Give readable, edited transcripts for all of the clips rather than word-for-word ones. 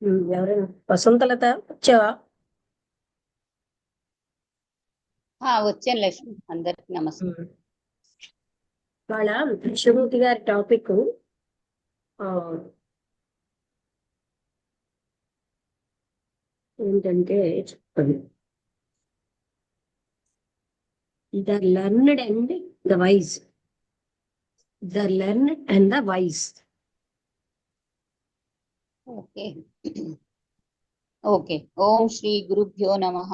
ఎవరైనా వసంతలత వచ్చావా? వచ్చాను లక్ష్మి. అందరికి నమస్కారం. ఉమ్. వాళ్ళ కృష్ణమూర్తి గారి టాపిక్ ఏంటంటే చెప్పండి. The learned and the wise. The learned and the wise. Okay. Okay. ఓం శ్రీ గురుభ్యో నమః.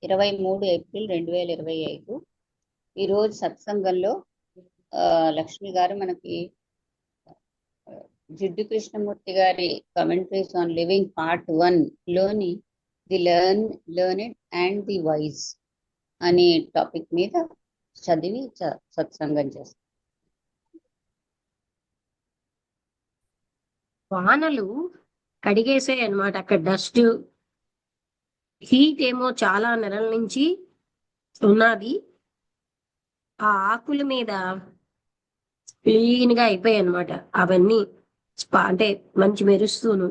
23 ఏప్రిల్ 2025 ఈరోజు సత్సంగంలో లక్ష్మి గారు మనకి జిడ్డు కృష్ణమూర్తి గారి కమెంటరీస్ ఆన్ లివింగ్ పార్ట్ 1 లోని the learned and the wise అనే టాపిక్ మీద చదివి సత్సంగం చేస్తాం. వానలు కడిగేసాయి అన్నమాట. అక్కడ డస్ట్, హీట్ ఏమో చాలా నెలల నుంచి ఉన్నది. ఆ ఆకుల మీద క్లీన్ గా అయిపోయాయి అన్నమాట. అవన్నీ అంటే మంచి మెరుస్తూను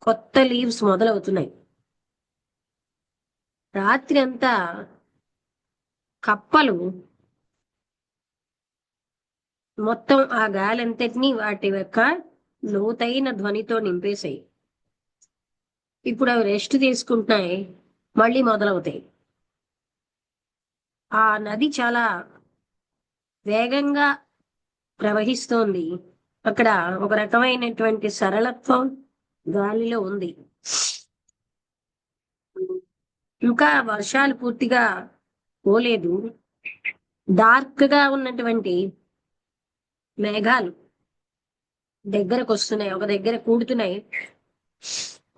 కొత్త లీవ్స్ మొదలవుతున్నాయి. రాత్రి అంతా కప్పలు మొత్తం ఆ గాలంతటినీ వాటి యొక్క లోతైన ధ్వనితో నింపేశాయి. ఇప్పుడు అవి రెస్ట్ తీసుకుంటున్నాయి, మళ్ళీ మొదలవుతాయి. ఆ నది చాలా వేగంగా ప్రవహిస్తోంది. అక్కడ ఒక రకమైనటువంటి సరళత్వం గాలిలో ఉంది. ఇంకా వర్షాలు పూర్తిగా పోలేదు. డార్క్ గా ఉన్నటువంటి మేఘాలు దగ్గరకు వస్తున్నాయి, ఒక దగ్గర కూడుతున్నాయి.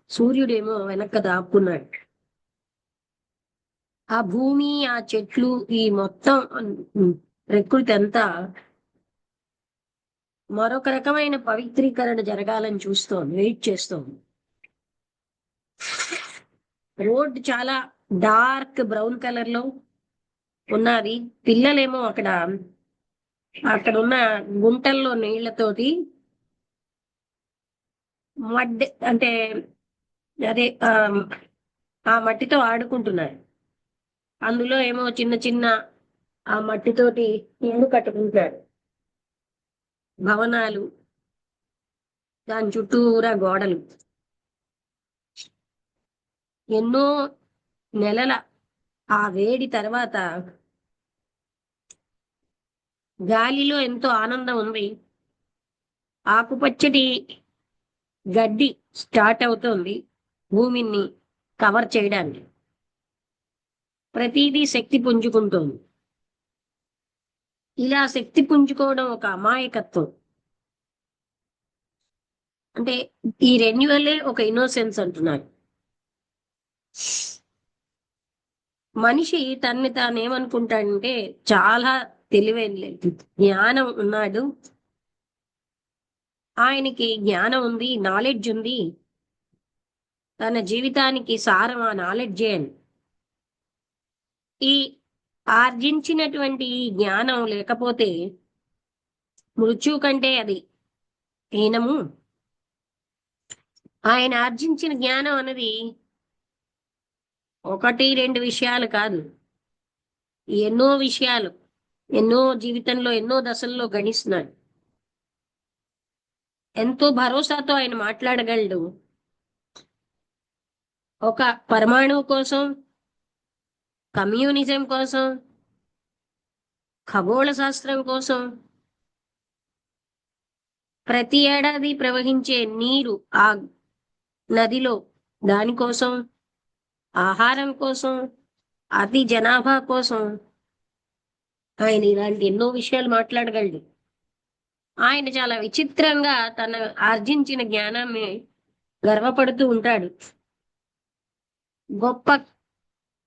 సూర్యుడేమో వెనక్కి దాక్కున్నాడు. ఆ భూమి, ఆ చెట్లు, ఈ మొత్తం ప్రకృతి అంతా మరొక రకమైన పవిత్రీకరణ జరగాలని చూస్తోంది, వెయిట్ చేస్తోంది. రోడ్ చాలా డార్క్ బ్రౌన్ కలర్ లో ఉన్నది. పిల్లలేమో అక్కడ ఉన్న గుంటల్లో నీళ్లతోటి మడ్ అంటే అదే ఆ మట్టితో ఆడుకుంటున్నారు. అందులో ఏమో చిన్న చిన్న ఆ మట్టితోటి ఇల్లు కట్టుకుంటున్నారు. భవనాలు, దాని చుట్టూరా గోడలు. ఎన్నో నెలల ఆ వేడి తర్వాత గాలిలో ఎంతో ఆనందం ఉంది. ఆకుపచ్చటి గడ్డి స్టార్ట్ అవుతోంది భూమిని కవర్ చేయడానికి. ప్రతిదీ శక్తి పుంజుకుంటోంది. ఇలా శక్తి పుంజుకోవడం ఒక అమాయకత్వం. అంటే ఈ రెన్యువలే ఒక ఇన్నోసెన్స్ అంటున్నారు. మనిషి తన్ని తాను ఏమనుకుంటాడంటే చాలా తెలివైన జ్ఞానం ఉన్నాడు, ఆయనకి జ్ఞానం ఉంది, నాలెడ్జ్ ఉంది, తన జీవితానికి సారం ఆ నాలెడ్జే అని. ఈ ఆర్జించినటువంటి ఈ జ్ఞానం లేకపోతే మృత్యు కంటే అది హీనము. ఆయన ఆర్జించిన జ్ఞానం అన్నది ఒకటి రెండు విషయాలు కాదు, ఎన్నో విషయాలు, ఎన్నో జీవితంలో ఎన్నో దశల్లో గణిస్తున్నాడు. ఎంతో భరోసాతో ఆయన మాట్లాడగలడు. ఒక పరమాణువు కోసం, కమ్యూనిజం కోసం, ఖగోళ శాస్త్రం కోసం, ప్రతి ఏడాది ప్రవహించే నీరు ఆ నదిలో దానికోసం, ఆహారం కోసం, అతి జనాభా కోసం ఆయన ఇలాంటి ఎన్నో విషయాలు మాట్లాడగలడు. ఆయన చాలా విచిత్రంగా తన ఆర్జించిన జ్ఞానాన్ని గర్వపడుతూ ఉంటాడు. గొప్ప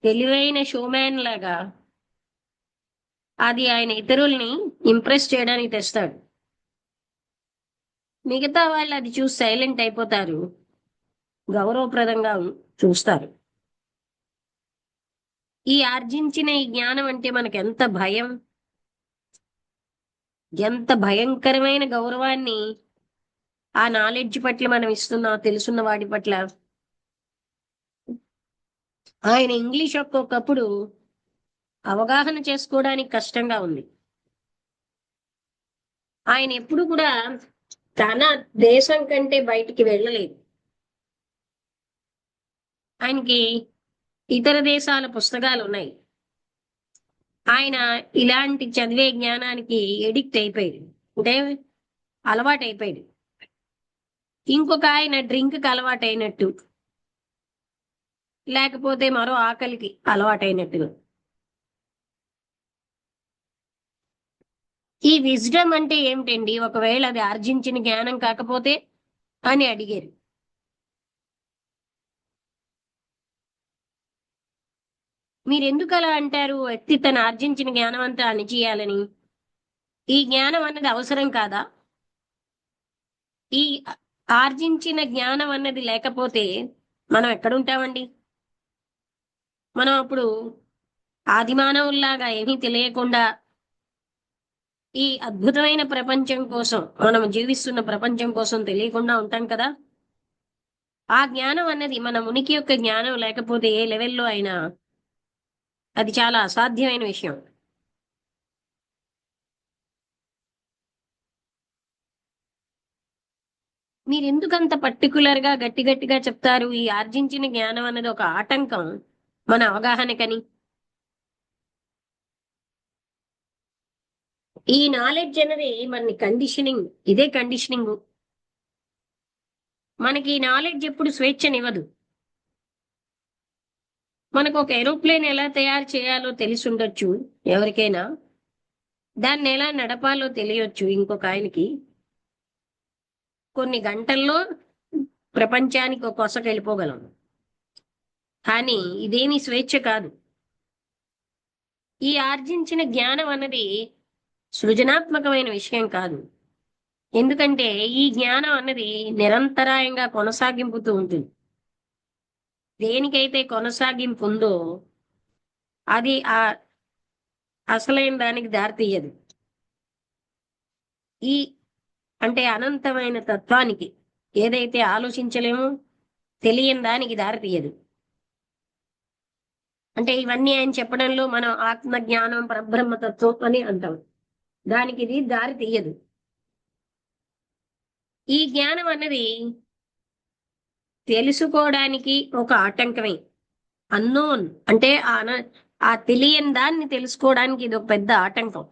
తెలివైన షోమ్యాన్ లాగా అది ఆయన ఇతరుల్ని ఇంప్రెస్ చేయడానికి తెస్తాడు. మిగతా వాళ్ళు అది చూసి సైలెంట్ అయిపోతారు, గౌరవప్రదంగా చూస్తారు. ఈ ఆర్జించిన ఈ జ్ఞానం అంటే మనకి ఎంత భయం, ఎంత భయంకరమైన గౌరవాన్ని ఆ నాలెడ్జ్ పట్ల మనం ఇస్తున్నాం, తెలుసున్న వాడి పట్ల. ఆయన ఇంగ్లీష్ ఒక్కొక్కప్పుడు అవగాహన చేసుకోవడానికి కష్టంగా ఉంది. ఆయన ఎప్పుడు కూడా తన దేశం కంటే బయటికి వెళ్ళలేదు. ఆయనకి ఇతర దేశాల పుస్తకాలు ఉన్నాయి. ఆయన ఇలాంటి చదివే జ్ఞానానికి ఎడిక్ట్ అయిపోయాడు, అంటే అలవాటు అయిపోయాడు. ఇంకొక ఆయన డ్రింక్కి అలవాటైనట్టు, లేకపోతే మరో ఆకలికి అలవాటైనట్టుగా. ఈ విజ్డమ్ అంటే ఏమిటండి, ఒకవేళ అది ఆర్జించిన జ్ఞానం కాకపోతే అని అడిగారు. మీరు ఎందుకు అలా అంటారు? వ్యక్తి తను ఆర్జించిన జ్ఞానం అంతా అణిచేయాలని. ఈ జ్ఞానం అన్నది అవసరం కాదా? ఈ ఆర్జించిన జ్ఞానం అన్నది లేకపోతే మనం ఎక్కడుంటామండి? మనం అప్పుడు ఆదిమానవుల్లాగా ఏమీ తెలియకుండా ఈ అద్భుతమైన ప్రపంచం కోసం, మనం జీవిస్తున్న ప్రపంచం కోసం తెలియకుండా ఉంటాం కదా. ఆ జ్ఞానం అన్నది, మన ఉనికి యొక్క జ్ఞానం లేకపోతే ఏ లెవెల్లో అయినా అది చాలా అసాధ్యమైన విషయం. మీరు ఎందుకంత పర్టికులర్ గా గట్టి గట్టిగా చెప్తారు ఈ ఆర్జించిన జ్ఞానం అన్నది ఒక ఆటంకం మన అవగాహనకని? ఈ నాలెడ్జ్ అనేది మన కండిషనింగ్, ఇదే కండిషనింగ్. మనకి ఈ నాలెడ్జ్ ఎప్పుడు స్వేచ్ఛనివ్వదు. మనకు ఒక ఏరోప్లేన్ ఎలా తయారు చేయాలో తెలిసి ఉండొచ్చు ఎవరికైనా, దాన్ని ఎలా నడపాలో తెలియొచ్చు ఇంకొక ఆయనకి. కొన్ని గంటల్లో ప్రపంచానికి ఒక కొసకు వెళ్ళిపోగలం. కానీ ఇదేమీ స్వేచ్ఛ కాదు. ఈ ఆర్జించిన జ్ఞానం అన్నది సృజనాత్మకమైన విషయం కాదు. ఎందుకంటే ఈ జ్ఞానం అన్నది నిరంతరాయంగా కొనసాగింపుతూ ఉంటుంది. దేనికైతే కొనసాగింపు ఉందో అది ఆ అసలైన దానికి దారితీయదు. ఈ అంటే అనంతమైన తత్వానికి, ఏదైతే ఆలోచించలేమో తెలియని దానికి దారితీయదు. అంటే ఇవన్నీ ఆయన చెప్పడంలో మనం ఆత్మ జ్ఞానం, పరబ్రహ్మతత్వం అని అంటాం. దానికి ఇది దారి తీయదు. ఈ జ్ఞానం అన్నది తెలుసుకోవడానికి ఒక ఆటంకమే. అన్నోన్ అంటే ఆ తెలియని దాన్ని తెలుసుకోవడానికి ఇది ఒక పెద్ద ఆటంకం.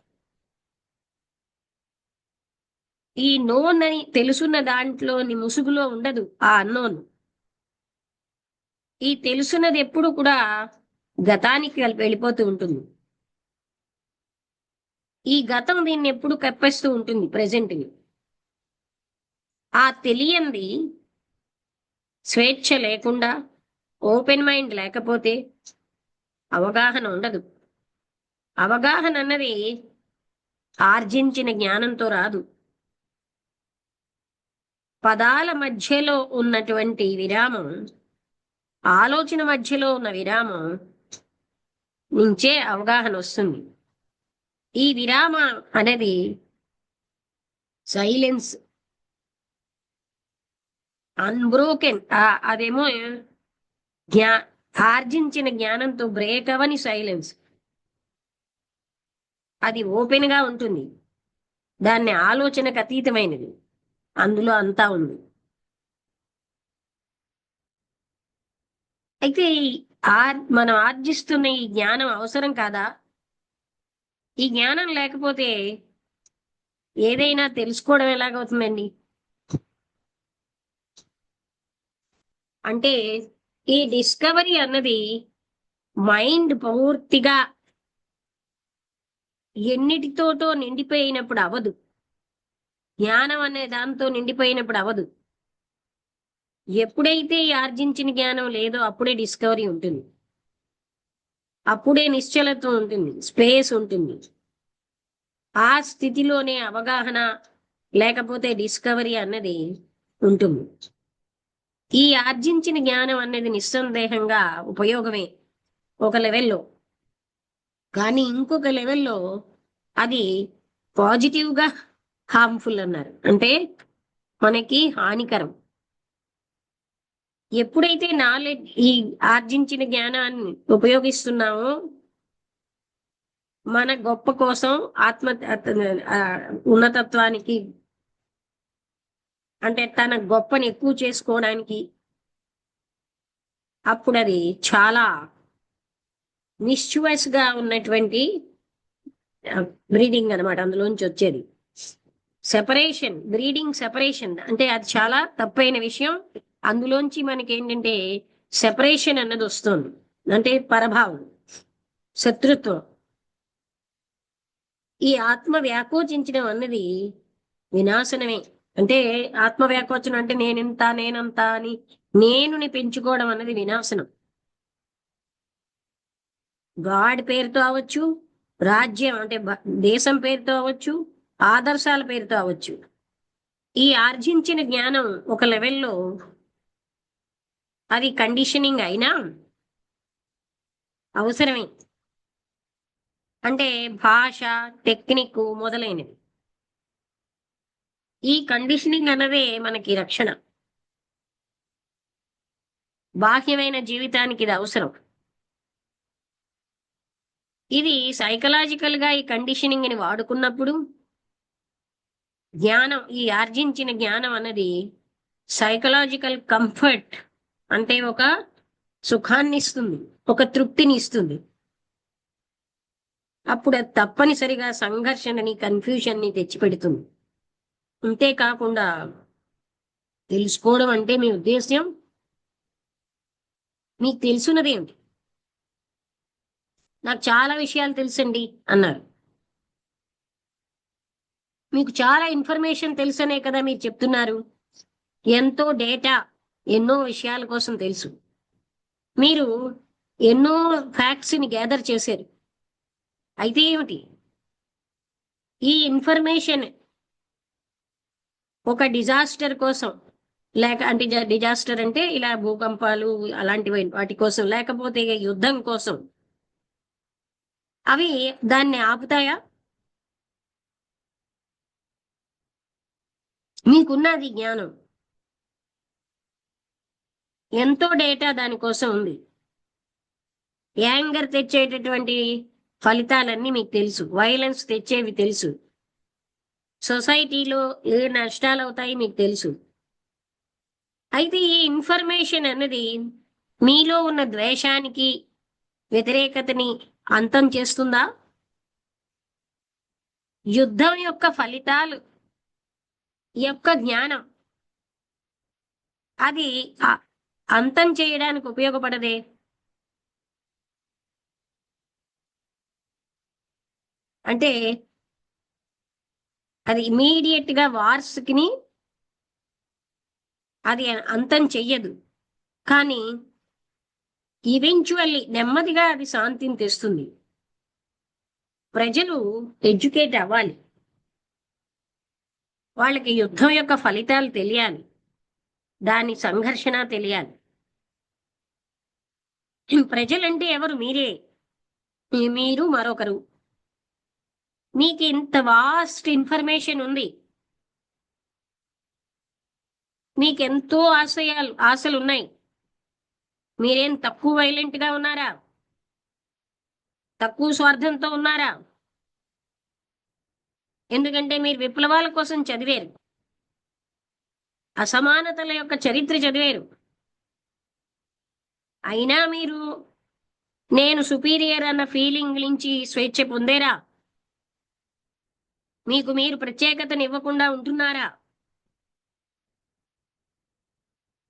ఈ నోన్ అని తెలుసున్న దాంట్లోని ముసుగులో ఉండదు ఆ అన్నోన్. ఈ తెలుసున్నది ఎప్పుడు కూడా గతానికి వెళ్ళిపోతూ ఉంటుంది. ఈ గతం దీన్ని ఎప్పుడు కప్పేస్తూ ఉంటుంది ప్రెజెంట్ని. ఆ తెలియంది స్వేచ్ఛ లేకుండా, ఓపెన్ మైండ్ లేకపోతే అవగాహన ఉండదు. అవగాహన అన్నది ఆర్జించిన జ్ఞానంతో రాదు. పదాల మధ్యలో ఉన్నటువంటి విరామం, ఆలోచన మధ్యలో ఉన్న విరామం నుంచే అవగాహన వస్తుంది. ఈ విరామ అనేది సైలెన్స్, అన్బ్రోకెన్. అదేమో జ్ఞా ఆర్జించిన జ్ఞానంతో బ్రేక్ అవని సైలెన్స్. అది ఓపెన్ గా ఉంటుంది. దాన్ని ఆలోచనకు అతీతమైనది. అందులో అంతా ఉంది. అయితే మనం ఆర్జిస్తున్న ఈ జ్ఞానం అవసరం కాదా? ఈ జ్ఞానం లేకపోతే ఏదైనా తెలుసుకోవడం ఎలాగవుతుందండి? అంటే ఈ డిస్కవరీ అన్నది మైండ్ పూర్తిగా ఎన్నిటితోటో నిండిపోయినప్పుడు అవదు. జ్ఞానం అనే దాంతో నిండిపోయినప్పుడు అవదు. ఎప్పుడైతే ఈ ఆర్జించిన జ్ఞానం లేదో అప్పుడే డిస్కవరీ ఉంటుంది. అప్పుడే నిశ్చలత్వం ఉంటుంది, స్పేస్ ఉంటుంది. ఆ స్థితిలోనే అవగాహన లేకపోతే డిస్కవరీ అన్నది ఉంటుంది. ఈ ఆర్జించిన జ్ఞానం అనేది నిస్సందేహంగా ఉపయోగమే ఒక లెవెల్లో. కానీ ఇంకొక లెవెల్లో అది పాజిటివ్గా హార్మ్ఫుల్ అన్నారు. అంటే మనకి హానికరం. ఎప్పుడైతే నాలెడ్జ్ ఈ ఆర్జించిన జ్ఞానాన్ని ఉపయోగిస్తున్నామో మన గొప్ప కోసం ఆత్మ ఆ, ఉన్నతత్వానికి అంటే తన గొప్పని ఎక్కువ చేసుకోవడానికి అప్పుడు అది చాలా మిస్చువస్ గా ఉన్నటువంటి బ్రీడింగ్ అన్నమాట అందులోంచి వచ్చేది. బ్రీడింగ్ సెపరేషన్ అంటే అది చాలా తప్పైన విషయం. అందులోంచి మనకి ఏంటంటే సెపరేషన్ అన్నది వస్తుంది, అంటే పరభావం, శత్రుత్వం. ఈ ఆత్మ వ్యాకోచించడం అన్నది వినాశనమే. అంటే ఆత్మ వ్యాకోచనం అంటే నేనింత నేనంత అని నేనుని పెంచుకోవడం అన్నది వినాశనం. గాడ్ పేరుతో అవ్వచ్చు, రాజ్యం అంటే దేశం పేరుతో అవ్వచ్చు, ఆదర్శాల పేరుతో అవ్వచ్చు. ఈ ఆర్జించిన జ్ఞానం ఒక లెవెల్లో అది కండిషనింగ్ అయినా అవసరమే. అంటే భాష, టెక్నిక్ మొదలైనవి. ఈ కండిషనింగ్ అన్నదే మనకి రక్షణ. బాహ్యమైన జీవితానికి ఇది అవసరం. ఇది సైకలాజికల్ గా ఈ కండిషనింగ్ ని వాడుకున్నప్పుడు జ్ఞానం, ఈ ఆర్జించిన జ్ఞానం అన్నది సైకలాజికల్ కంఫర్ట్ అంటే ఒక సుఖాన్ని ఇస్తుంది, ఒక తృప్తిని ఇస్తుంది. అప్పుడు అది తప్పనిసరిగా సంఘర్షణని, కన్ఫ్యూజన్ని తెచ్చిపెడుతుంది. అంతేకాకుండా తెలుసుకోవడం అంటే మీ ఉద్దేశ్యం మీకు తెలుసున్నదేమిటి? నాకు చాలా విషయాలు తెలుసండి అన్నారు. మీకు చాలా ఇన్ఫర్మేషన్ తెలుసనే కదా మీరు చెప్తున్నారు. ఎంతో డేటా, ఎన్నో విషయాల కోసం తెలుసు. మీరు ఎన్నో ఫ్యాక్ట్స్ ని గ్యాదర్ చేశారు. అయితే ఏమిటి ఈ ఇన్ఫర్మేషన్? ఒక డిజాస్టర్ కోసం, లేక అంటే డిజాస్టర్ అంటే ఇలా భూకంపాలు అలాంటివి, వాటి కోసం, లేకపోతే యుద్ధం కోసం అవి దాన్ని ఆపుతాయా? మీకున్నది జ్ఞానం, ఎంతో డేటా దానికోసం ఉంది. యాంగర్ తెచ్చేటటువంటి ఫలితాలన్నీ మీకు తెలుసు, వైలెన్స్ తెచ్చేవి తెలుసు, సొసైటీలో ఏ నష్టాలు అవుతాయి మీకు తెలుసు. అయితే ఈ ఇన్ఫర్మేషన్ అన్నది మీలో ఉన్న ద్వేషానికి, వ్యతిరేకతని అంతం చేస్తుందా? యుద్ధం యొక్క ఫలితాలు యొక్క జ్ఞానం అది అంతం చేయడానికి ఉపయోగపడదే? అంటే అది ఇమీడియట్ గా వార్స్ కి అది అంతం చెయ్యదు, కానీ ఈవెంచువల్లీ నెమ్మదిగా అది శాంతిని తెస్తుంది. ప్రజలు ఎడ్యుకేట్ అవ్వాలి, వాళ్ళకి యుద్ధం యొక్క ఫలితాలు తెలియాలి, దాని సంఘర్షణ తెలియాలి. ప్రజలంటే ఎవరు? మీరే, మీరు మరొకరు. మీకు ఇంత వాస్ట్ ఇన్ఫర్మేషన్ ఉంది, మీకెంతో ఆశలు ఉన్నాయి. మీరేం తక్కువ వైలెంట్ గా ఉన్నారా? తక్కువ స్వార్థంతో ఉన్నారా? ఎందుకంటే మీరు విప్లవాల కోసం చదివారు, అసమానతల యొక్క చరిత్ర చదివారు. అయినా మీరు నేను సుపీరియర్ అన్న ఫీలింగ్ నుంచి స్వేచ్ఛ పొందేరా? మీకు మీరు ప్రత్యేకతను ఇవ్వకుండా ఉంటున్నారా?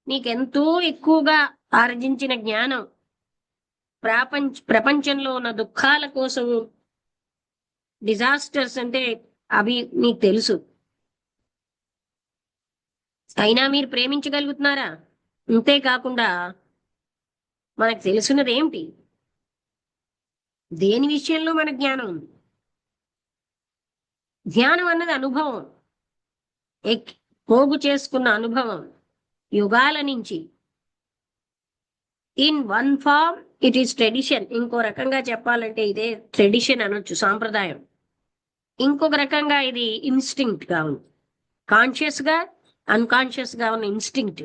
మీకెంతో ఎక్కువగా ఆర్జించిన జ్ఞానం ప్రపంచంలో ఉన్న దుఃఖాల కోసం, డిజాస్టర్స్ అంటే అవి మీకు తెలుసు. అయినా మీరు ప్రేమించగలుగుతున్నారా? అంతేకాకుండా మనకు తెలుసున్నది ఏమిటి? దేని విషయంలో మన జ్ఞానం ఉంది? ధ్యానం అన్నది అనుభవం, పోగు చేసుకున్న అనుభవం యుగాల నుంచి. In one form it is tradition. ఇంకో రకంగా చెప్పాలంటే ఇదే ట్రెడిషన్ అనొచ్చు, సాంప్రదాయం. ఇంకొక రకంగా ఇది ఇన్స్టింక్ట్ గా ఉంది, కాన్షియస్ గా అన్కాన్షియస్ గా ఉన్న ఇన్స్టింక్ట్.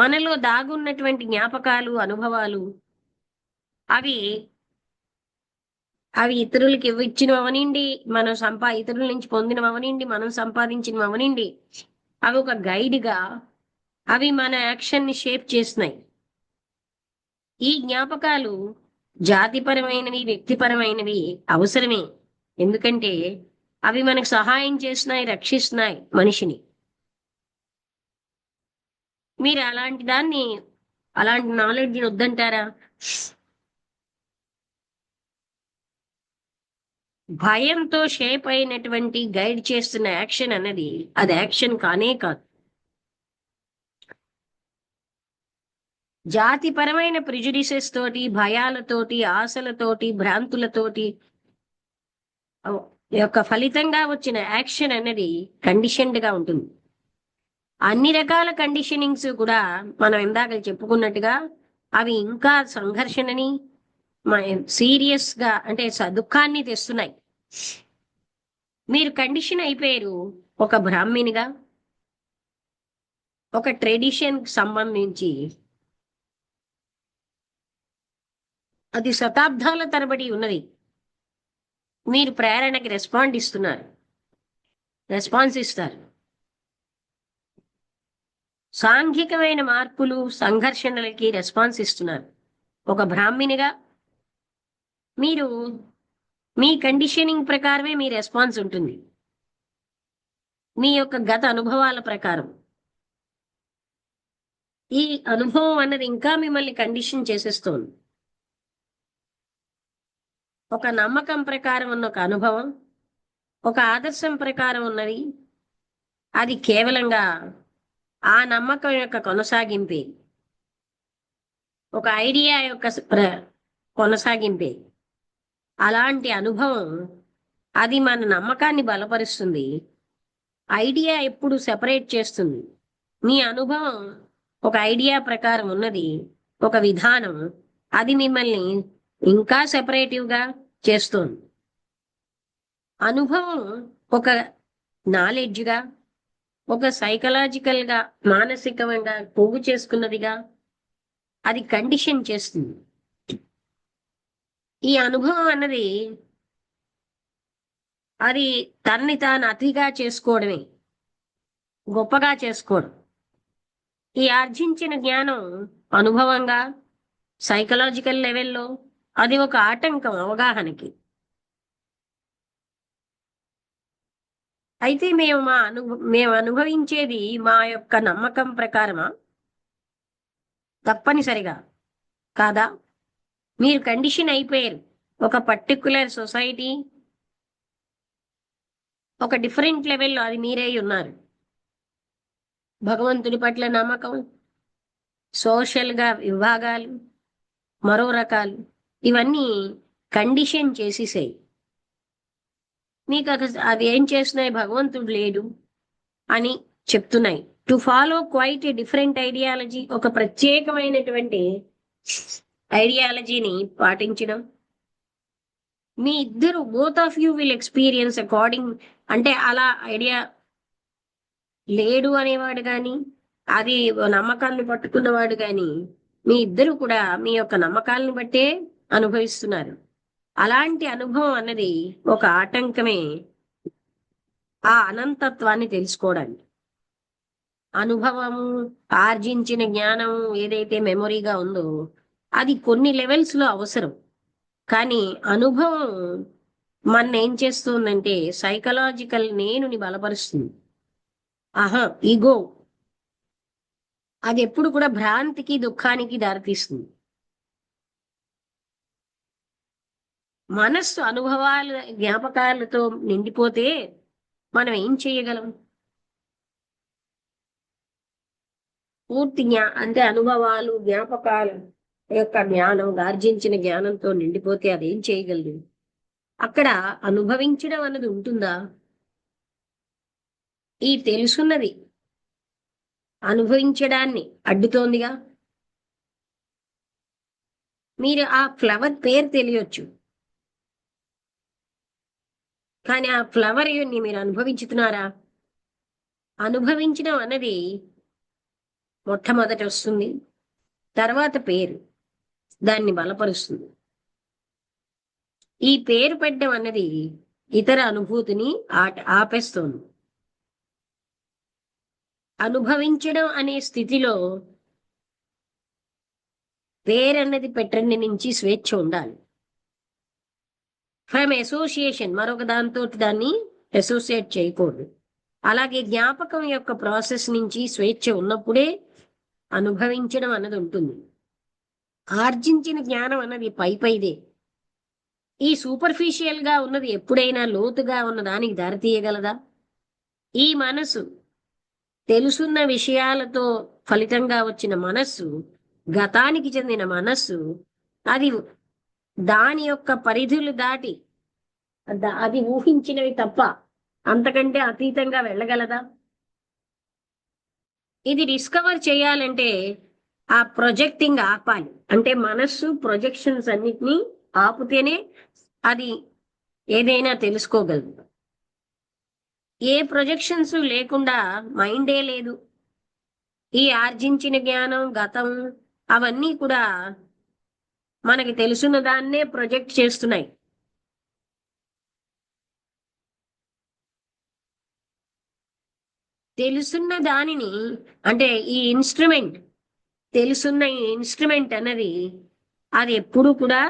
మనలో దాగున్నటువంటి జ్ఞాపకాలు, అనుభవాలు అవి అవి ఇతరులకి ఇచ్చినవనండి, ఇతరుల నుంచి పొందినవనండి, మనం సంపాదించినవనండి, అవి ఒక గైడ్గా అవి మన యాక్షన్ ని షేప్ చేస్తున్నాయి. ఈ జ్ఞాపకాలు జాతిపరమైనవి, వ్యక్తిపరమైనవి అవసరమే. ఎందుకంటే అవి మనకు సహాయం చేస్తున్నాయి, రక్షిస్తున్నాయి మనిషిని. మీరు అలాంటి నాలెడ్జ్ వద్దంటారా? భయంతో షేప్ అయినటువంటి గైడ్ చేస్తున్న యాక్షన్ అన్నది అది యాక్షన్ కానే కాదు. జాతిపరమైన ప్రిజుడిసెస్ తోటి, భయాలతోటి, ఆశలతోటి, భ్రాంతులతోటి యొక్క ఫలితంగా వచ్చిన యాక్షన్ అనేది కండిషన్డ్ గా ఉంటుంది. అన్ని రకాల కండిషనింగ్స్ కూడా మనం ఇందాక చెప్పుకున్నట్టుగా అవి ఇంకా సంఘర్షణని సీరియస్ గా అంటే దుఃఖాన్ని తెస్తున్నాయి. మీరు కండిషన్ అయిపోయారు ఒక బ్రాహ్మణిగా, ఒక ట్రెడిషన్ సంబంధించి అది శతాబ్దాల తరబడి ఉన్నది. మీరు ప్రేరణకి రెస్పాన్స్ ఇస్తారు. సాంఘికమైన మార్పులు, సంఘర్షణలకి రెస్పాన్స్ ఇస్తున్నారు. ఒక బ్రాహ్మణిగా మీరు మీ కండిషనింగ్ ప్రకారమే మీ రెస్పాన్స్ ఉంటుంది, మీ యొక్క గత అనుభవాల ప్రకారం. ఈ అనుభవం అన్నది ఇంకా మిమ్మల్ని కండిషన్ చేసేస్తోంది. ఒక నమ్మకం ప్రకారం ఉన్న ఒక అనుభవం, ఒక ఆదర్శం ప్రకారం ఉన్నది, అది కేవలంగా ఆ నమ్మకం యొక్క కొనసాగింపే, ఒక ఐడియా యొక్క కొనసాగింపే. అలాంటి అనుభవం అది మన నమ్మకాన్ని బలపరుస్తుంది. ఐడియా ఎప్పుడు సెపరేట్ చేస్తుంది. మీ అనుభవం ఒక ఐడియా ప్రకారం ఉన్నది, ఒక విధానం, అది మిమ్మల్ని ఇంకా సెపరేటివ్గా చేస్తుంది. అనుభవం ఒక నాలెడ్జ్గా, ఒక సైకలాజికల్గా, మానసికంగా పోగు చేసుకున్నదిగా అది కండిషన్ చేస్తుంది. ఈ అనుభవం అన్నది అది తనని తాను అతిగా చేసుకోవడమే, గొప్పగా చేసుకోవడం. ఈ ఆర్జించిన జ్ఞానం అనుభవంగా, సైకలాజికల్ లెవెల్లో అది ఒక ఆటంకం అవగాహనకి. అయితే మేము అనుభవించేది మా యొక్క నమ్మకం ప్రకారమా? తప్పనిసరిగా కాదా? మీరు కండిషన్ అయిపోయారు. ఒక పర్టిక్యులర్ సొసైటీ, ఒక డిఫరెంట్ లెవెల్లో అది మీరే ఉన్నారు. భగవంతుడి పట్ల నమ్మకం, సోషల్గా విభాగాలు, మరో రకాలు, ఇవన్నీ కండిషన్ చేసేసాయి. మీకు అది ఏం చేస్తున్నాయి? భగవంతుడు లేడు అని చెప్తున్నాయి. To follow quite a different ideology, ఒక ప్రత్యేకమైనటువంటి ఐడియాలజీని పాటించడం. మీ ఇద్దరు both of you will experience according, అంటే అలా ఐడియా లేడు అనేవాడు కానీ, అది నమ్మకాన్ని పట్టుకున్నవాడు కానీ, మీ ఇద్దరు కూడా మీ యొక్క నమ్మకాలను బట్టే అనుభవిస్తున్నారు. అలాంటి అనుభవం అన్నది ఒక ఆటంకమే ఆ అనంతత్వాన్ని తెలుసుకోవడానికి. అనుభవము, ఆర్జించిన జ్ఞానం ఏదైతే మెమొరీగా ఉందో అది కొన్ని లెవెల్స్ లో అవసరం. కానీ అనుభవం మన ఏం చేస్తుందంటే సైకలాజికల్ నేనుని బలపరుస్తుంది. ఈగో అది ఎప్పుడు కూడా భ్రాంతికి, దుఃఖానికి దారితీస్తుంది. మనస్సు అనుభవాల జ్ఞాపకాలతో నిండిపోతే మనం ఏం చేయగలం? పూర్తి అంటే అనుభవాలు, జ్ఞాపకాలు యొక్క జ్ఞానం, ఆర్జించిన జ్ఞానంతో నిండిపోతే అదేం చేయగలదు? అక్కడ అనుభవించడం అన్నది ఉంటుందా? ఈ తెలుసున్నది అనుభవించడాన్ని అడ్డుతోందిగా. మీరు ఆ ఫ్లవర్ పేరు తెలియచ్చు, కానీ ఆ ఫ్లవర్ ని మీరు అనుభవించుతున్నారా? అనుభవించడం అన్నది మొట్టమొదట వస్తుంది, తర్వాత పేరు దాన్ని బలపరుస్తుంది. ఈ పేరు పెట్టడం అన్నది ఇతర అనుభూతిని ఆపేస్తోంది. అనుభవించడం అనే స్థితిలో పేరన్నది పెట్టండి నుంచి స్వేచ్ఛ ఉండాలి. ఫ్రమ్ అసోసియేషన్, మరొక దాంతో దాన్ని అసోసియేట్ చేయకూడదు. అలాగే జ్ఞాపకం యొక్క ప్రాసెస్ నుంచి స్వేచ్ఛ ఉన్నప్పుడే అనుభవించడం అన్నది ఉంటుంది. ఆర్జించిన జ్ఞానం అన్నది పైదే. ఈ సూపర్ఫిషియల్ గా ఉన్నది ఎప్పుడైనా లోతుగా ఉన్న దానికి దారితీయగలదా? ఈ మనసు తెలుసున్న విషయాలతో ఫలితంగా వచ్చిన మనస్సు, గతానికి చెందిన మనస్సు, అది దాని యొక్క పరిధులు దాటి అది ఊహించినవి తప్ప అంతకంటే అతీతంగా వెళ్ళగలదా? ఇది డిస్కవర్ చేయాలంటే ఆ ప్రొజెక్టింగ్ ఆపాలి. అంటే మనస్సు ప్రొజెక్షన్స్ అన్నిటినీ ఆపితేనే అది ఏదైనా తెలుసుకోగలదు. ఏ ప్రొజెక్షన్స్ లేకుండా మైండే లేదు. ఈ ఆర్జించిన జ్ఞానం, గతం అవన్నీ కూడా మనకి తెలుసున్న దాన్నే ప్రొజెక్ట్ చేస్తున్నాయి. తెలుసున్న దానిని, అంటే ఈ ఇన్స్ట్రుమెంట్, తెలుసున్న ఈ ఇన్స్ట్రుమెంట్ అన్నది అది ఎప్పుడు కూడా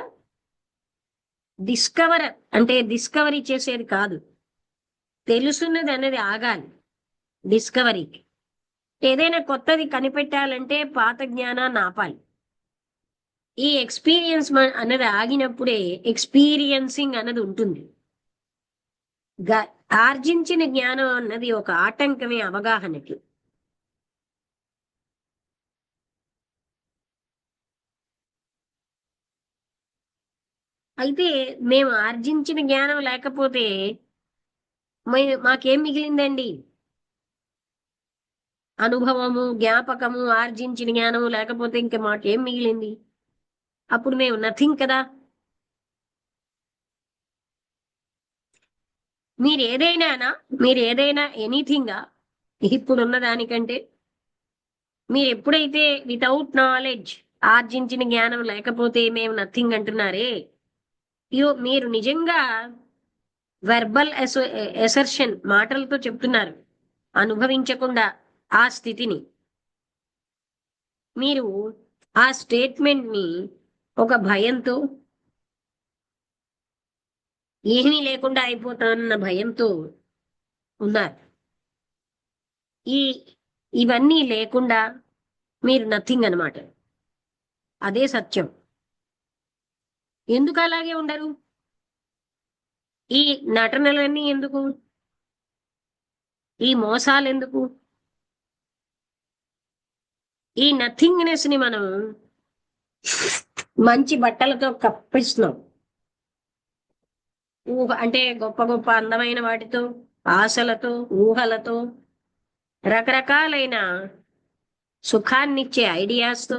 డిస్కవరీ చేసేది కాదు. తెలుసున్నది అనేది ఆగాలి డిస్కవరీకి. ఏదైనా కొత్తది కనిపెట్టాలంటే పాత జ్ఞానాన్ని ఆపాలి. ఈ ఎక్స్పీరియన్స్ అన్నది ఆగినప్పుడే ఎక్స్పీరియన్సింగ్ అన్నది ఉంటుంది. ఆర్జించిన జ్ఞానం అన్నది ఒక ఆటంకమే అవగాహనకి. అయితే మేము ఆర్జించిన జ్ఞానం లేకపోతే మాకేం మిగిలిందండి? అనుభవము, జ్ఞాపకము, ఆర్జించిన జ్ఞానము లేకపోతే ఇంకా మాకేం మిగిలింది? అప్పుడు మేము నథింగ్ కదా. మీరు ఏదైనా ఎనీథింగా ఇప్పుడున్న దానికంటే? మీరు ఎప్పుడైతే వితౌట్ నాలెడ్జ్, ఆర్జించిన జ్ఞానం లేకపోతే మేము నథింగ్ అంటున్నారే, మీరు నిజంగా వెర్బల్ ఎసర్షన్, మాటలతో చెప్తున్నారు. అనుభవించకుండా ఆ స్థితిని, మీరు ఆ స్టేట్మెంట్ ని ఒక భయంతో, ఏమీ లేకుండా అయిపోతానన్న భయంతో ఉన్నారు. ఇవన్నీ లేకుండా మీరు నథింగ్ అన్నమాట. అదే సత్యం. ఎందుకు అలాగే ఉండరు? ఈ నటనలన్నీ ఎందుకు? ఈ మోసాలు ఎందుకు? ఈ నథింగ్నెస్ ని మనం మంచి బట్టలతో కప్పిస్తున్నాం. అంటే గొప్ప గొప్ప అందమైన వాటితో, ఆశలతో, ఊహలతో, రకరకాలైన సుఖాన్నిచ్చే ఐడియాస్తో.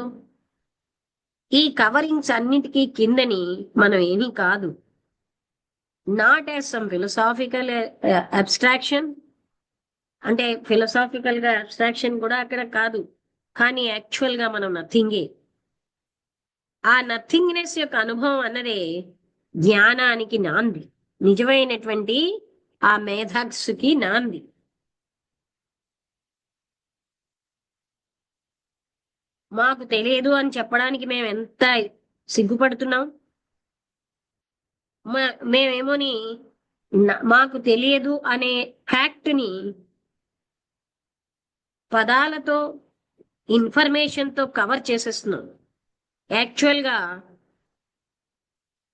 ఈ కవరింగ్స్ అన్నిటికీ కిందని మనం ఏమీ కాదు. Not as some philosophical abstraction, అంటే ఫిలసాఫికల్ గా అబ్స్ట్రాక్షన్ కూడా అక్కడ కాదు, కానీ యాక్చువల్ గా మనం నథింగే. ఆ నథింగ్నెస్ యొక్క అనుభవం అన్నదే జ్ఞానానికి నాంది, నిజమైనటువంటి ఆ మేధస్సుకి నాంది. మాకు తెలియదు అని చెప్పడానికి మేము ఎంత సిగ్గుపడుతున్నాం. మేమేమోని మాకు తెలియదు అనే ఫ్యాక్ట్ ని పదాలతో, ఇన్ఫర్మేషన్ తో కవర్ చేసేస్తున్నాం. యాక్చువల్ గా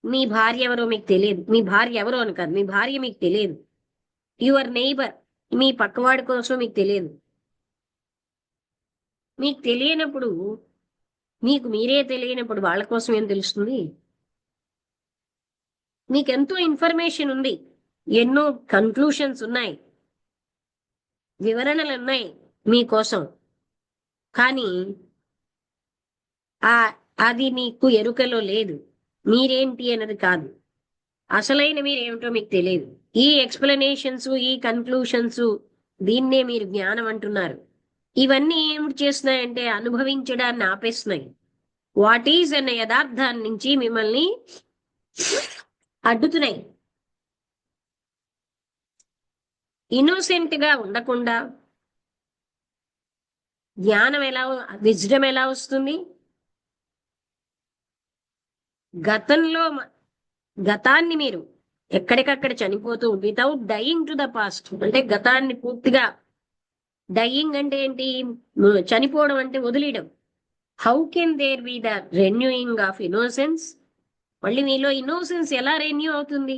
మీ భార్య ఎవరో మీకు తెలియదు. మీ భార్య ఎవరో అని కాదు, మీ భార్య మీకు తెలియదు. యువర్ నైబర్, మీ పక్కవాడి కోసం మీకు తెలియదు. మీకు తెలియనప్పుడు, మీకు మీరే తెలియనప్పుడు వాళ్ళ కోసం ఏం తెలుస్తుంది? మీకెంతో ఇన్ఫర్మేషన్ ఉంది, ఎన్నో కన్క్లూషన్స్ ఉన్నాయి, వివరణలు ఉన్నాయి మీకోసం. కానీ అది మీకు ఎరుకలో లేదు. మీరేంటి అన్నది కాదు, అసలైన మీరేమిటో మీకు తెలియదు. ఈ ఎక్స్ప్లెనేషన్స్, ఈ కన్క్లూషన్స్, దీన్నే మీరు జ్ఞానం అంటున్నారు. ఇవన్నీ ఏమిటి చేస్తున్నాయంటే అనుభవించడాన్ని ఆపేస్తున్నాయి. వాట్ ఈజ్ అనే యథార్థాన్ని నుంచి మిమ్మల్ని అడ్డుతున్నాయి. ఇన్నోసెంట్ గా ఉండకుండా జ్ఞానం ఎలా, విజ్డమ్ ఎలా వస్తుంది? గతంలో గతాన్ని మీరు ఎక్కడికక్కడ చనిపోతూ without dying to the past, అంటే గతాన్ని పూర్తిగా, డయింగ్ అంటే ఏంటి? చనిపోవడం అంటే వదిలేయడం. How can there be the renewing of innocence? మళ్ళీ మీలో ఇన్నోసెన్స్ ఎలా రెన్యూ అవుతుంది?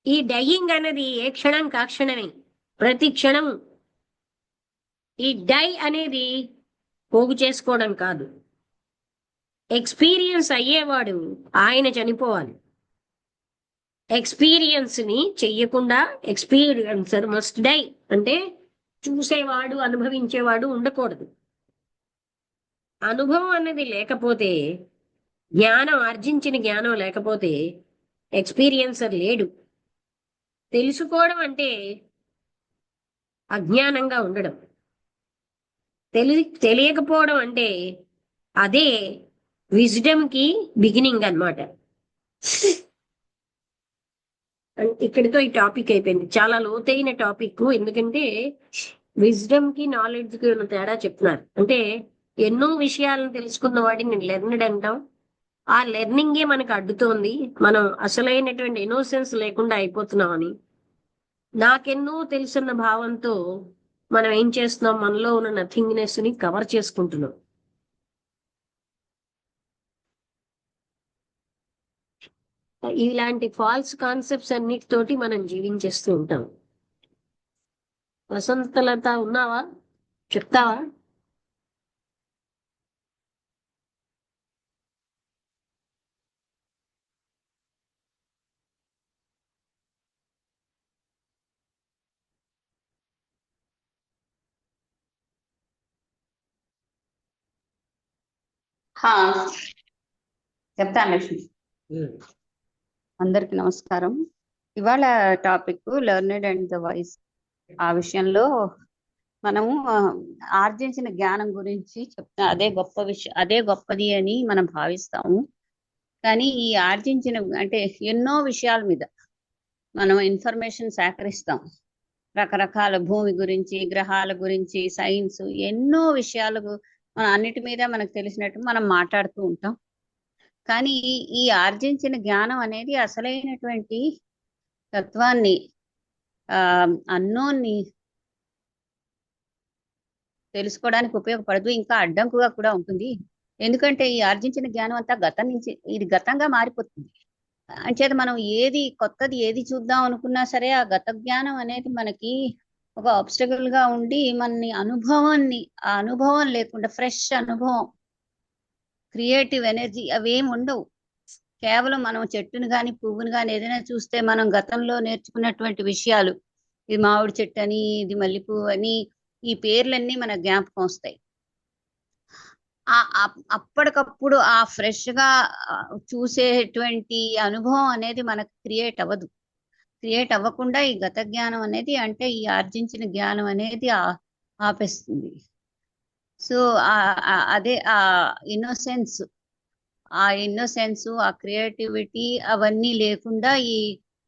ఈ డయింగ్ అనేది ఏ క్షణం కాక్షణమే, ప్రతి క్షణం. ఈ డై అనేది పోగు చేసుకోవడం కాదు. ఎక్స్పీరియన్స్ అయ్యేవాడు ఆయన చనిపోవాలి. ఎక్స్పీరియన్స్ ని చెయ్యకుండా ఎక్స్పీరియన్సర్ మస్ట్ డై, అంటే చూసేవాడు అనుభవించేవాడు ఉండకూడదు. అనుభవం అనేది లేకపోతే, జ్ఞానం, ఆర్జించిన జ్ఞానం లేకపోతే ఎక్స్పీరియన్సర్ లేడు. తెలుసుకోవడం అంటే అజ్ఞానంగా ఉండడం. తెలియకపోవడం అంటే అదే విజ్డమ్ కి బిగినింగ్ అన్నమాట. ఇక్కడితో ఈ టాపిక్ అయిపోయింది. చాలా లోతైన టాపిక్, ఎందుకంటే విజ్డమ్ కి నాలెడ్జ్ కి ఉన్న తేడా చెప్తున్నారు. అంటే ఎన్నో విషయాలను తెలుసుకున్న వాడిని లెర్నడ్ అంటాం. ఆ లెర్నింగే మనకు అడ్డుతోంది. మనం అసలైనటువంటి ఇన్నోసెన్స్ లేకుండా అయిపోతున్నామని, నాకెన్నో తెలుసున్న భావంతో మనం ఏం చేస్తున్నాం? మనలో ఉన్న నథింగ్నెస్ ని కవర్ చేసుకుంటున్నాం. ఇలాంటి ఫాల్స్ కాన్సెప్ట్స్ అన్నిటితోటి మనం జీవించేస్తూ ఉంటాం. వసంతలత ఉన్నావా? చెప్తావా? హా, చెప్తాను లక్ష్మి. అందరికి నమస్కారం. ఇవాళ topic learned and the wise. ఆ విషయంలో మనము ఆర్జించిన జ్ఞానం గురించి చెప్తా. అదే గొప్ప విషయం, అదే గొప్పది అని మనం భావిస్తాము. కానీ ఈ ఆర్జించిన అంటే ఎన్నో విషయాల మీద మనం ఇన్ఫర్మేషన్ సేకరిస్తాం. రకరకాల భూమి గురించి, గ్రహాల గురించి, సైన్స్, ఎన్నో విషయాలు మన అన్నిటి మీద మనకు తెలిసినట్టు మనం మాట్లాడుతూ ఉంటాం. కానీ ఈ ఆర్జించిన జ్ఞానం అనేది అసలైనటువంటి తత్వాన్ని, అన్నోన్ని తెలుసుకోవడానికి ఉపయోగపడదు, ఇంకా అడ్డంకుగా కూడా ఉంటుంది. ఎందుకంటే ఈ ఆర్జించిన జ్ఞానం అంతా గతం నుంచి, ఇది గతంగా మారిపోతుంది. అంచేత మనం ఏది కొత్తది ఏది చూద్దాం అనుకున్నా సరే, ఆ గత జ్ఞానం అనేది మనకి ఒక ఆబ్స్టకల్ గా ఉండి మనని ఆ అనుభవం లేకుండా, ఫ్రెష్ అనుభవం, క్రియేటివ్ ఎనర్జీ అవేం ఉండవు. కేవలం మనం చెట్టును కానీ పువ్వును కానీ ఏదైనా చూస్తే మనం గతంలో నేర్చుకున్నటువంటి విషయాలు, ఇది మామిడి చెట్టు అని, ఇది మల్లెపువ్వు అని, ఈ పేర్లన్నీ మన జ్ఞాపకం వస్తాయి. అప్పటికప్పుడు ఆ ఫ్రెష్ గా చూసేటువంటి అనుభవం అనేది మనకు క్రియేట్ అవ్వదు. క్రియేట్ అవ్వకుండా ఈ గత జ్ఞానం అనేది, అంటే ఈ ఆర్జించిన జ్ఞానం అనేది ఆపేస్తుంది. సో అదే ఇన్నోసెన్స్, ఆ క్రియేటివిటీ అవన్నీ లేకుండా ఈ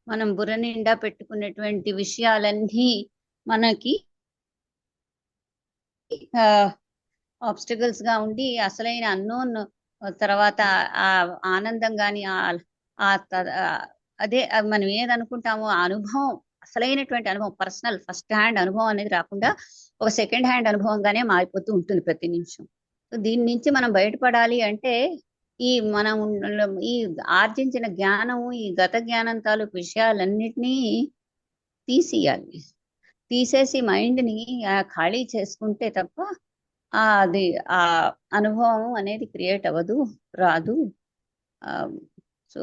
మనం బుర్ర నిండా పెట్టుకున్నటువంటి విషయాలన్నీ మనకి ఆబ్స్టకల్స్ గా ఉండి అసలైన అన్నోన్ తర్వాత ఆ ఆనందం కానీ అదే మనం ఏదనుకుంటామో ఆ అనుభవం, అసలైనటువంటి అనుభవం, పర్సనల్ ఫస్ట్ హ్యాండ్ అనుభవం అనేది రాకుండా ఒక సెకండ్ హ్యాండ్ అనుభవంగానే మారిపోతూ ఉంటుంది ప్రతి నిమిషం. దీని నుంచి మనం బయటపడాలి అంటే మనం ఈ ఆర్జించిన జ్ఞానము, ఈ గత జ్ఞానం తాలూకు విషయాలన్నిటినీ తీసేసి మైండ్ ని ఖాళీ చేసుకుంటే తప్ప అది ఆ అనుభవం అనేది క్రియేట్ అవ్వదు, రాదు. సో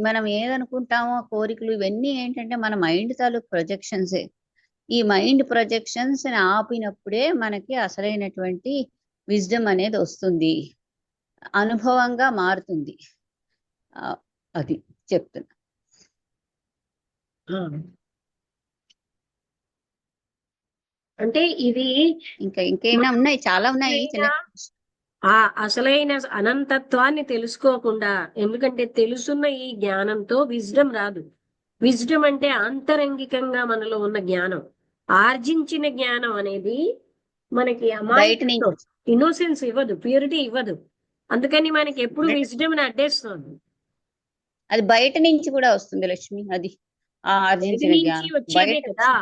మనం ఏదనుకుంటామో కోరికలు ఇవన్నీ ఏంటంటే మన మైండ్ తాలూకు ప్రొజెక్షన్సే. ఈ మైండ్ ప్రొజెక్షన్స్ ని ఆపినప్పుడే మనకి అసలైనటువంటి విజ్డమ్ అనేది వస్తుంది, అనుభవంగా మారుతుంది. అది చెప్తున్నా. అంటే ఇది ఇంకేమైనా ఉన్నాయి, చాలా ఉన్నాయి. చిన్న ఆ అసలైన అనంతత్వాన్ని తెలుసుకోకుండా, ఎందుకంటే తెలుసున్న ఈ జ్ఞానంతో విజ్డమ్ రాదు. విజ్డమ్ అంటే ఆంతరంగికంగా మనలో ఉన్న జ్ఞానం. ఆర్జించిన జ్ఞానం అనేది మనకి బయట నుంచి అమాయకత్వం, ఇన్నోసెన్స్ ఇవ్వదు, ప్యూరిటీ ఇవ్వదు. అందుకని మనకి ఎప్పుడు అంటే విజ్డమ్ అడ్డేస్తుంది. అది బయట నుంచి కూడా వస్తుంది లక్ష్మి. అది ఆ బయట ఆర్జించిన నుంచి జ్ఞానం వచ్చేదే బయట కదా.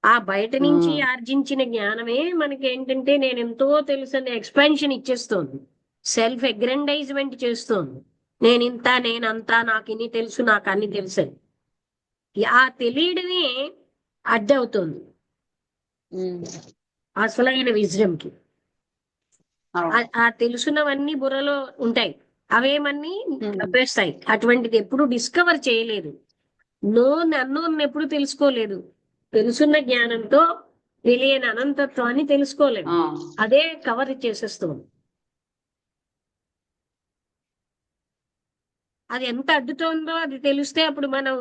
ఆ బయట ఆ, నుంచి ఆర్జించిన జ్ఞానమే మనకి ఏంటంటే నేను ఎంతో తెలుసని ఎక్స్పాన్షన్ ఇచ్చేస్తోంది. సెల్ఫ్ అగ్రెండైజ్మెంట్ చేస్తోంది. నేను ఇంత, నేనంతా, నాకు ఇన్ని తెలుసు, నాకు అన్ని తెలుసు అని. ఆ తెలియడమే అడ్డవుతోంది ఉమ్, అసలైన విజ్డమ్ కి. అవును. ఆ తెలుసున్నవన్నీ బుర్రలో ఉంటాయి, అవేమన్నీ ఉమ్, తప్పేస్తాయి. అటువంటిది ఎప్పుడు డిస్కవర్ చేయలేదు. అన్నోన్ ఎప్పుడు తెలుసుకోలేదు. తెలుసున్న జ్ఞానంతో తెలియని అనంతత్వాన్ని తెలుసుకోలేము. ఆ, అదే కవర్ చేసేస్తుంది. అది ఎంత అడ్డుతోందో అది తెలిస్తే అప్పుడు మనం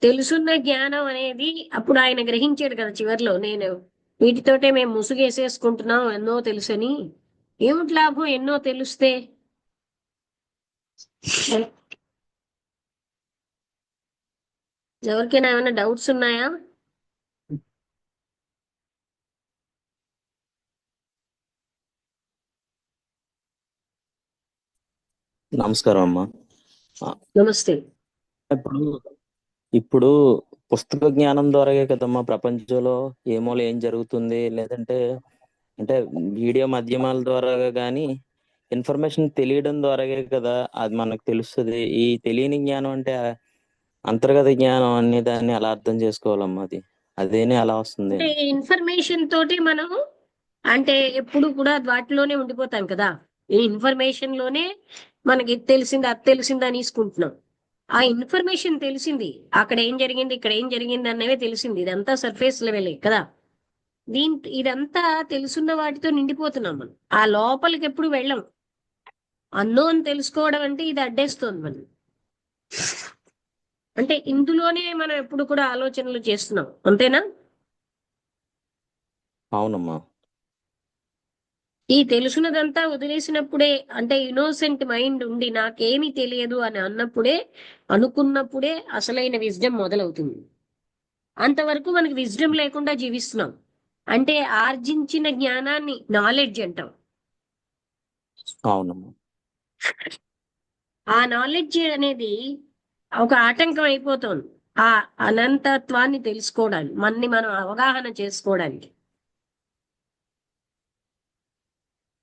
తెలుసున్న జ్ఞానం అనేది అప్పుడు ఆయన గ్రహించాడు కదా చివర్లో, నేను వీటితోటే మేము ముసుగేసేసుకుంటున్నాం ఎన్నో తెలుసని. ఏమిటి లాభం ఎన్నో తెలిస్తే? ఎవరికైనా ఏమైనా డౌట్స్ ఉన్నాయా? నమస్కారం అమ్మా. ఆ, నమస్తే. ఇప్పుడు ఇప్పుడు పుస్తక జ్ఞానం ద్వారాగే కదమ్మా ప్రపంచంలో ఏమోలో ఏం జరుగుతుంది, లేదంటే అంటే మీడియా మాధ్యమాల ద్వారా కానీ ఇన్ఫర్మేషన్ తెలియడం ద్వారాగే కదా అది మనకు తెలుస్తుంది. ఈ తెలియని జ్ఞానం అంటే అంతర్గత జ్ఞానం అనే దాన్ని అలా అర్థం చేసుకోవాలమ్మా. అదేనే అలా వస్తుంది. అంటే ఇన్ఫర్మేషన్ తోటి మనం అంటే ఎప్పుడు కూడా వాటిలోనే ఉండిపోతాం కదా. ఈ ఇన్ఫర్మేషన్ లోనే మనకి ఇది తెలిసింది, అది తెలిసింది అని తీసుకుంటున్నాం. ఆ ఇన్ఫర్మేషన్ తెలిసింది, అక్కడ ఏం జరిగింది, ఇక్కడ ఏం జరిగింది అన్నవే తెలిసింది. ఇదంతా సర్ఫేస్ లెవెలే కదా. ఇదంతా తెలుసున్న వాటితో నిండిపోతున్నాం మనం. ఆ లోపలికి ఎప్పుడు వెళ్ళం. అన్నోన్ తెలుసుకోవడం అంటే ఇది అడ్డేస్తుంది మనం. అంటే ఇందులోనే మనం ఎప్పుడు కూడా ఆలోచనలు చేస్తున్నాం, అంతేనా? అవునమ్మా. ఈ తెలుసున్నదంతా వదిలేసినప్పుడే, అంటే ఇన్నోసెంట్ మైండ్ ఉండి నాకేమీ తెలియదు అని అనుకున్నప్పుడే అసలైన విజ్డమ్ మొదలవుతుంది. అంతవరకు మనకి విజ్డమ్ లేకుండా జీవిస్తున్నాం. అంటే ఆర్జించిన జ్ఞానాన్ని నాలెడ్జ్ అంటాం. అవునమ్మా. ఆ నాలెడ్జ్ అనేది ఒక ఆటంకం అయిపోతుంది ఆ అనంతత్వాన్ని తెలుసుకోవడానికి, మనం అవగాహన చేసుకోవడానికి.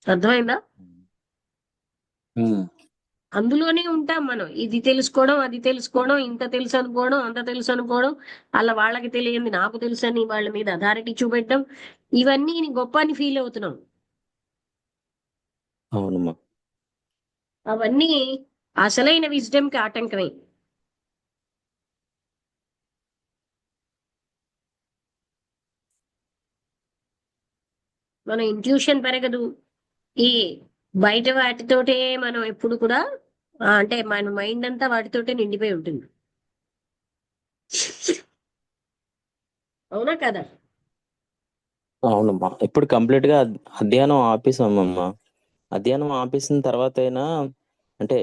అర్థమైందా? ఉమ్. అందులోనే ఉంటాం మనం. ఇది తెలుసుకోవడం, అది తెలుసుకోవడం, ఇంత తెలుసు అనుకోవడం, అంత తెలుసు అనుకోవడం, అలా వాళ్ళకి తెలియంది నాకు తెలుసు అని వాళ్ళ మీద అథారిటీ చూపెట్టడం, ఇవన్నీ గొప్ప అని ఫీల్ అవుతున్నాం. అవునమ్మా. అవన్నీ అసలైన విజ్డమ్ కి ఆటంకమే. మన ఇంట్యూషన్ పెరగదు. ఈ బయట వాటితోటే మనం ఎప్పుడు కూడా అంటే మన మైండ్ అంతా వాటితోటే నిండిపోయి ఉంటుంది. అవునా కదా? అవునమ్మా. ఇప్పుడు కంప్లీట్ గా అధ్యయనం ఆపేసామమ్మా. అధ్యయనం ఆపేసిన తర్వాత అయినా అంటే